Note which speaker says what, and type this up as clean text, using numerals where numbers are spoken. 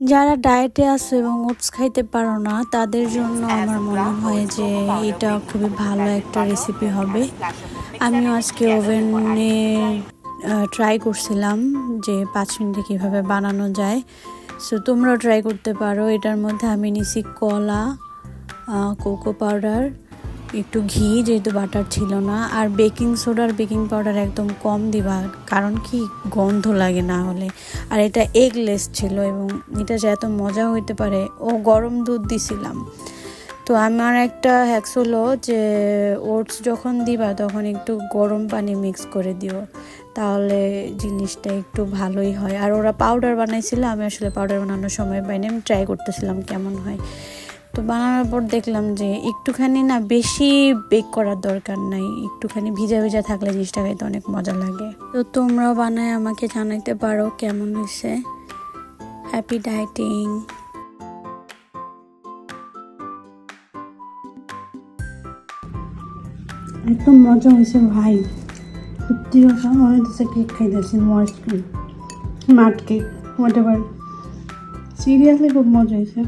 Speaker 1: যারা ডায়েটে আছে এবং ওটস খাইতে পারো না তাদের জন্য আমার মনে হয় যে এটা খুবই ভালো একটা রেসিপি হবে। আমিও আজকে ওভেনে ট্রাই করছিলাম যে 5 মিনিটে কীভাবে বানানো যায়। সো তোমরাও ট্রাই করতে পারো। এটার মধ্যে আমি নিছি কলা, কোকো পাউডার, একটু ঘি, যেহেতু বাটার ছিল না, আর বেকিং সোডা আর বেকিং পাউডার একদম কম দিবা, কারণ কি গন্ধ লাগে না হলে। আর এটা এগলেস ছিল এবং এটা যে এত মজা হইতে পারে। গরম দুধ দিছিলাম। তো আমার একটা হ্যাক্স হলো যে ওটস যখন দিবা তখন একটু গরম পানি মিক্স করে দিও, তাহলে জিনিসটা একটু ভালোই হয়। আর ওরা পাউডার বানাইছিল, আমি আসলে পাউডার বানানোর সময় পাইনি, আমি ট্রাই করতেছিলাম কেমন হয়। তো বানানোর পর দেখলাম যে একটুখানি না, বেশি বেক করার দরকার নাই, একটুখানি ভিজা ভিজা থাকলে জিনিসটা খাইতে অনেক মজা লাগে। তো তোমরাও বানায় আমাকে জানাইতে পারো কেমন হয়েছে। Happy dieting. একদম মজা হয়েছে ভাই, সত্যি কথা মনে হচ্ছে কেক খাইতেছি, moist cake, smart cake, what ever. Seriously খুব মজা হয়েছে।